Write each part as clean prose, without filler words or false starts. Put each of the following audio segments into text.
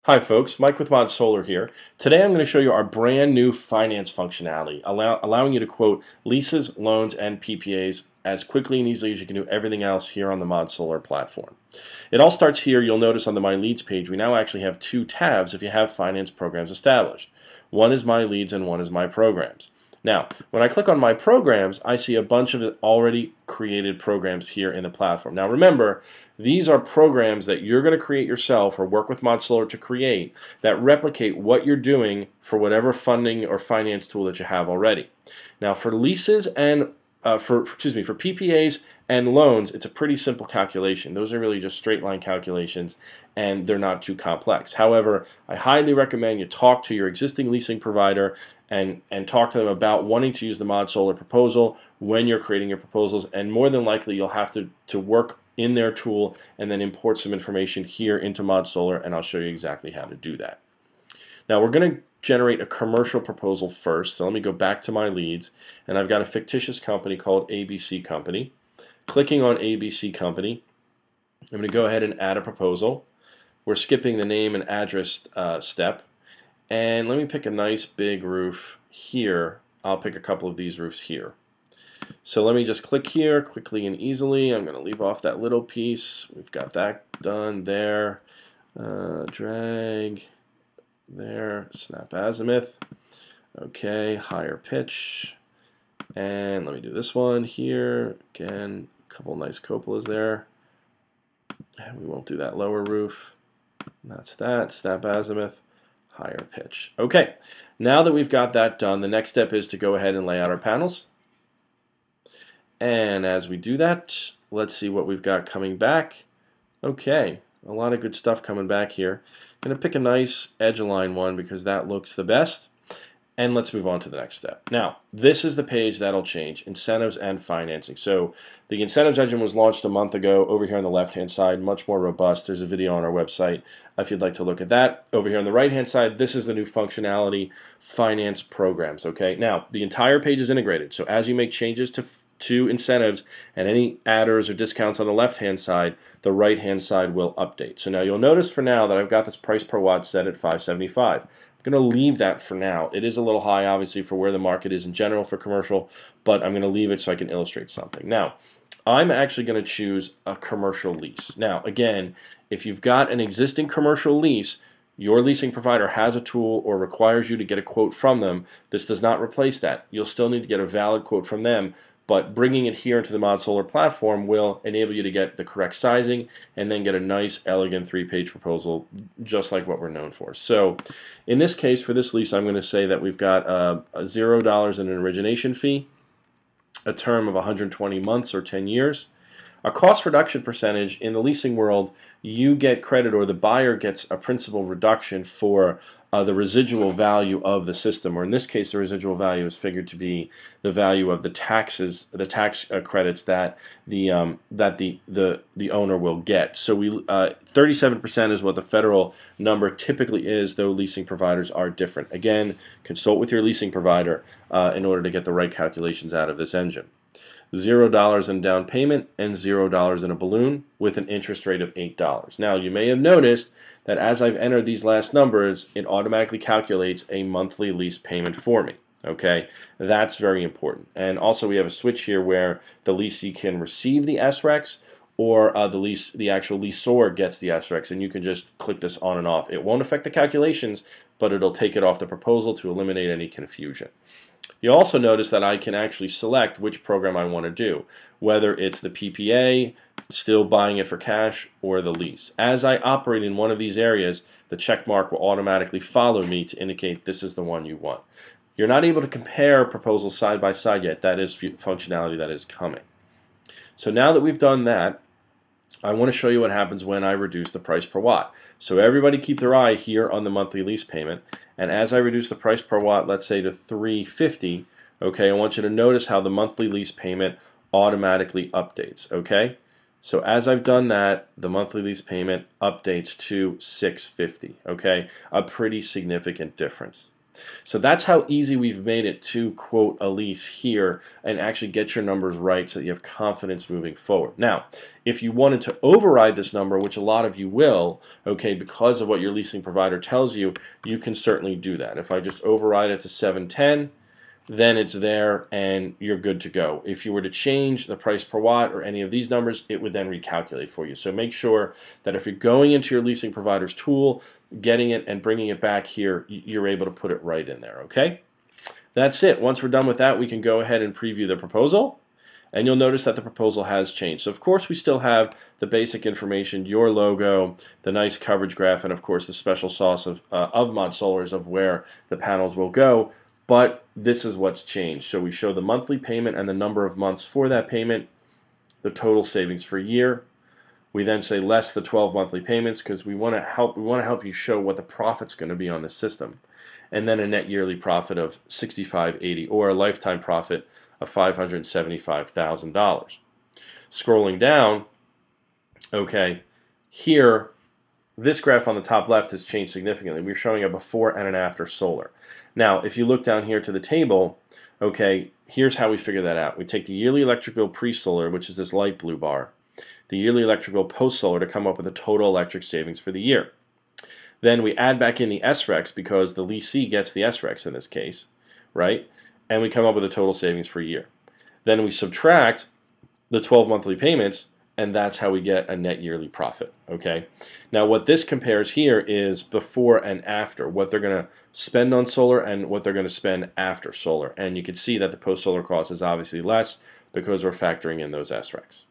Hi folks, Mike with ModSolar here. Today I'm going to show you our brand new finance functionality, allowing you to quote leases, loans, and PPAs as quickly and easily as you can do everything else here on the ModSolar platform. It all starts here. You'll notice on the My Leads page we now actually have two tabs if you have finance programs established. One is My Leads and one is My Programs. Now, when I click on My Programs, I see a bunch of already created programs here in the platform. Now remember, these are programs that you're going to create yourself or work with ModSolar to create that replicate what you're doing for whatever funding or finance tool that you have already. Now for leases and for PPAs and loans, it's a pretty simple calculation. Those are really just straight line calculations and they're not too complex. However, I highly recommend you talk to your existing leasing provider and talk to them about wanting to use the ModSolar proposal when you're creating your proposals, and more than likely you'll have to work in their tool and then import some information here into ModSolar, and I'll show you exactly how to do that. Now we're going to generate a commercial proposal first, so let me go back to my leads, and I've got a fictitious company called ABC Company. Clicking on ABC Company, I'm going to go ahead and add a proposal. We're skipping the name and address step, and let me pick a nice big roof here. I'll pick a couple of these roofs here. So let me just click here quickly and easily. I'm going to leave off that little piece. We've got that done there. Drag there, snap azimuth. Okay, higher pitch. And let me do this one here. Again, a couple nice cupolas there. And we won't do that lower roof. That's that, snap azimuth, higher pitch. Okay, now that we've got that done, the next step is to go ahead and lay out our panels. And as we do that, let's see what we've got coming back. Okay, a lot of good stuff coming back here. I'm going to pick a nice edge align one because that looks the best. And let's move on to the next step. Now, this is the page that'll change, incentives and financing. So the incentives engine was launched a month ago over here on the left-hand side, much more robust. There's a video on our website if you'd like to look at that. Over here on the right-hand side, this is the new functionality, finance programs. Okay, now the entire page is integrated. So as you make changes to incentives and any adders or discounts on the left-hand side, the right-hand side will update. So now you'll notice for now that I've got this price per watt set at $575. I'm going to leave that for now. It is a little high, obviously, for where the market is in general for commercial, but I'm going to leave it so I can illustrate something. Now, I'm actually going to choose a commercial lease. Now, again, if you've got an existing commercial lease, your leasing provider has a tool or requires you to get a quote from them. This does not replace that. You'll still need to get a valid quote from them, but bringing it here into the ModSolar platform will enable you to get the correct sizing and then get a nice, elegant 3-page proposal just like what we're known for. So in this case, for this lease, I'm going to say that we've got $0 in an origination fee, a term of 120 months or 10 years. A cost reduction percentage in the leasing world, you get credit, or the buyer gets a principal reduction for the residual value of the system, or in this case the residual value is figured to be the value of the taxes, the tax credits that the owner will get. So 37% is what the federal number typically is, though leasing providers are different. Again, consult with your leasing provider in order to get the right calculations out of this engine. $0 in down payment and $0 in a balloon with an interest rate of $8. Now you may have noticed that as I've entered these last numbers, it automatically calculates a monthly lease payment for me. Okay, that's very important. And also we have a switch here where the leasee can receive the SRECs, or the actual lessor gets the SRECs, and you can just click this on and off. It won't affect the calculations, but it'll take it off the proposal to eliminate any confusion. You'll also notice that I can actually select which program I want to do, whether it's the PPA, still buying it for cash, or the lease. As I operate in one of these areas, the check mark will automatically follow me to indicate this is the one you want. You're not able to compare proposals side by side yet. That is functionality that is coming. So now that we've done that, I want to show you what happens when I reduce the price per watt. So everybody keep their eye here on the monthly lease payment, and as I reduce the price per watt, let's say to $350, okay, I want you to notice how the monthly lease payment automatically updates, okay? So as I've done that, the monthly lease payment updates to $650, okay? A pretty significant difference. So that's how easy we've made it to quote a lease here and actually get your numbers right so that you have confidence moving forward. Now, if you wanted to override this number, which a lot of you will, okay, because of what your leasing provider tells you, you can certainly do that. If I just override it to 710, then it's there and you're good to go. If you were to change the price per watt or any of these numbers, it would then recalculate for you. So make sure that if you're going into your leasing provider's tool, getting it and bringing it back here, you're able to put it right in there, okay? That's it. Once we're done with that, we can go ahead and preview the proposal. And you'll notice that the proposal has changed. So of course we still have the basic information, your logo, the nice coverage graph, and of course the special sauce of ModSolar's of where the panels will go. But this is what's changed. So we show the monthly payment and the number of months for that payment, the total savings for a year. We then say less the 12 monthly payments because we want to help you show what the profit's going to be on the system. And then a net yearly profit of $65.80 or a lifetime profit of $575,000. Scrolling down, okay, here this graph on the top left has changed significantly. We're showing a before and an after solar. Now, if you look down here to the table, okay, here's how we figure that out. We take the yearly electric bill pre-solar, which is this light blue bar, the yearly electric bill post-solar to come up with the total electric savings for the year. Then we add back in the SREX because the leasee gets the SREX in this case, right? And we come up with a total savings for a year. Then we subtract the 12 monthly payments, and that's how we get a net yearly profit, okay? Now what this compares here is before and after, what they're going to spend on solar and what they're going to spend after solar. And you can see that the post-solar cost is obviously less because we're factoring in those SRECs.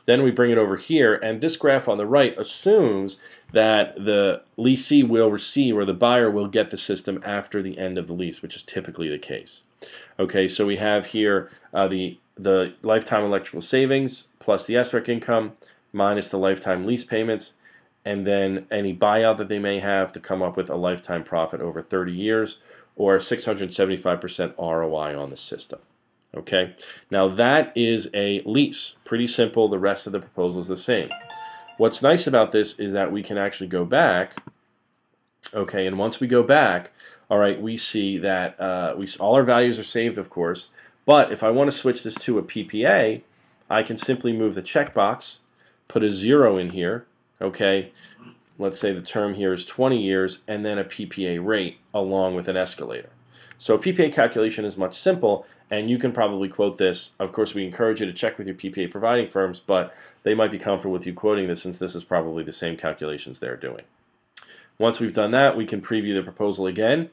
Then we bring it over here, and this graph on the right assumes that the leasee will receive, or the buyer will get the system after the end of the lease, which is typically the case. Okay, so we have here the lifetime electrical savings plus the SREC income minus the lifetime lease payments, and then any buyout that they may have to come up with a lifetime profit over 30 years or 675% ROI on the system. Okay, now that is a lease. Pretty simple. The rest of the proposal is the same. What's nice about this is that we can actually go back. Okay, and once we go back, all right, we see that all our values are saved, of course. But if I want to switch this to a PPA, I can simply move the checkbox, put a 0 in here. Okay, let's say the term here is 20 years, and then a PPA rate along with an escalator. So a PPA calculation is much simple, and you can probably quote this. Of course, we encourage you to check with your PPA providing firms, but they might be comfortable with you quoting this since this is probably the same calculations they're doing. Once we've done that, we can preview the proposal again,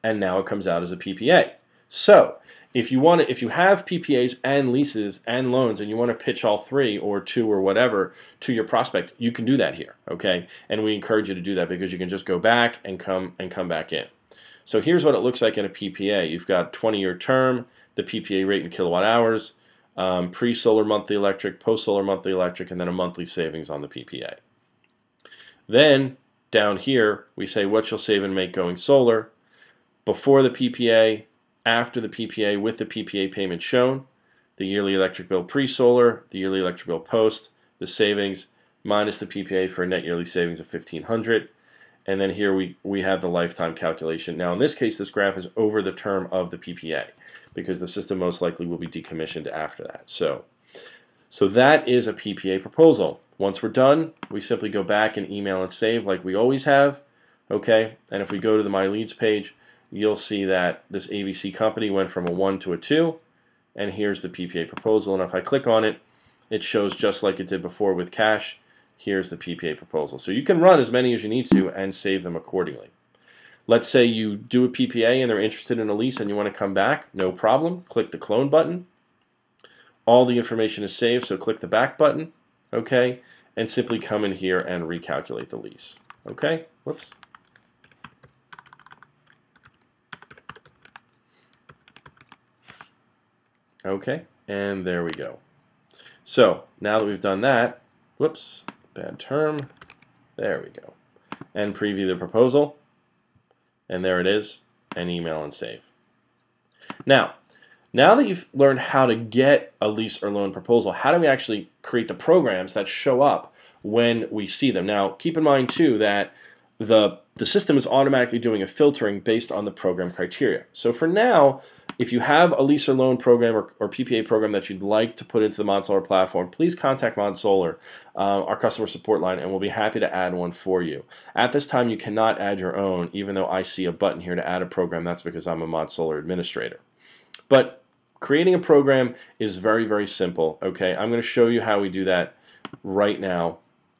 and now it comes out as a PPA. So if you have PPAs and leases and loans and you want to pitch all three or two or whatever to your prospect, you can do that here, okay? And we encourage you to do that because you can just go back and come back in. So here's what it looks like in a PPA. You've got 20-year term, the PPA rate in kilowatt hours, pre-solar monthly electric, post-solar monthly electric, and then a monthly savings on the PPA. Then down here, we say what you'll save and make going solar, before the PPA, after the PPA, with the PPA payment shown, the yearly electric bill pre-solar, the yearly electric bill post, the savings, minus the PPA for a net yearly savings of $1,500. And then here we have the lifetime calculation. Now in this case, this graph is over the term of the PPA because the system most likely will be decommissioned after that. So that is a PPA proposal. Once we're done, we simply go back and email and save like we always have. Okay, and if we go to the My Leads page, you'll see that this ABC company went from a 1 to a 2, and here's the PPA proposal. And if I click on it, it shows just like it did before with cash. Here's the PPA proposal. So you can run as many as you need to and save them accordingly. Let's say you do a PPA and they're interested in a lease and you want to come back, no problem. Click the clone button. All the information is saved, so click the back button, okay, and simply come in here and recalculate the lease. Okay, whoops. Okay, and there we go. So now that we've done that, whoops, bad term, there we go. And preview the proposal, and there it is, and email and save. Now that you've learned how to get a lease or loan proposal, how do we actually create the programs that show up when we see them? Now, keep in mind too that the the system is automatically doing a filtering based on the program criteria. So for now, if you have a lease or loan program or PPA program that you'd like to put into the ModSolar platform, please contact ModSolar, our customer support line, and we'll be happy to add one for you. At this time, you cannot add your own, even though I see a button here to add a program. That's because I'm a ModSolar administrator. But creating a program is very, very simple. Okay, I'm going to show you how we do that right now.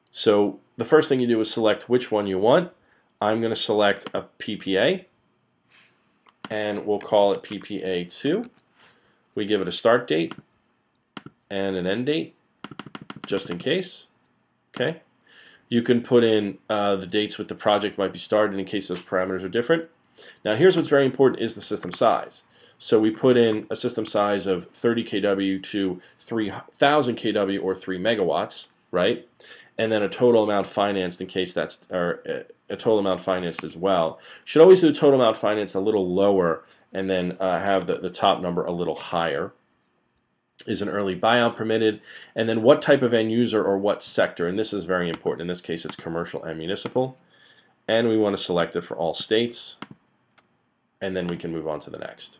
So the first thing you do is select which one you want. I'm going to select a PPA, and we'll call it PPA2. We give it a start date and an end date, just in case. Okay. You can put in the dates with the project might be started in case those parameters are different. Now here's what's very important is the system size. So we put in a system size of 30 kW to 3,000 kW or 3 megawatts, right? And then a total amount financed in case that's, or a total amount financed as well. Should always do the total amount financed a little lower and then have the top number a little higher. Is an early buyout permitted? And then what type of end user or what sector? And this is very important. In this case, it's commercial and municipal. And we want to select it for all states. And then we can move on to the next.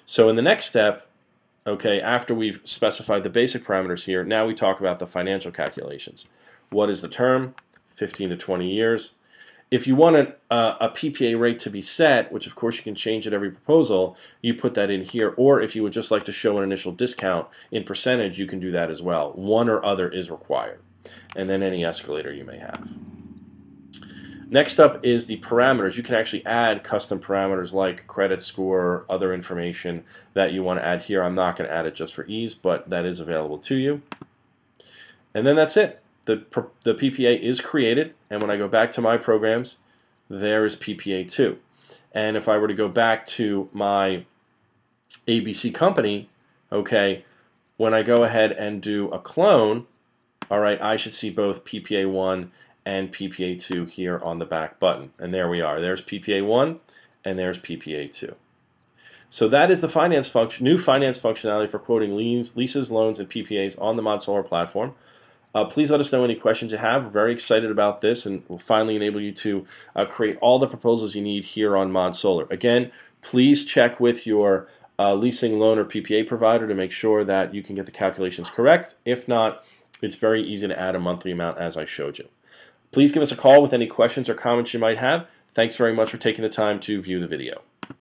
So in the next step, okay, after we've specified the basic parameters here, now we talk about the financial calculations. What is the term? 15 to 20 years. If you want a PPA rate to be set, which of course you can change at every proposal, you put that in here. Or if you would just like to show an initial discount in percentage, you can do that as well. One or other is required. And then any escalator you may have. Next up is the parameters. You can actually add custom parameters like credit score, other information that you want to add here. I'm not going to add it just for ease, but that is available to you. And then that's it. The PPA is created, and when I go back to my programs, there is PPA2. And if I were to go back to my ABC company, okay, when I go ahead and do a clone, all right, I should see both PPA1 and PPA2 here on the back button. And there we are. There's PPA1 and there's PPA2. So that is the finance function, new finance functionality for quoting leases, loans, and PPAs on the ModSolar platform. Please let us know any questions you have. We're very excited about this, and we'll finally enable you to create all the proposals you need here on ModSolar. Again, please check with your leasing, loan, or PPA provider to make sure that you can get the calculations correct. If not, it's very easy to add a monthly amount as I showed you. Please give us a call with any questions or comments you might have. Thanks very much for taking the time to view the video.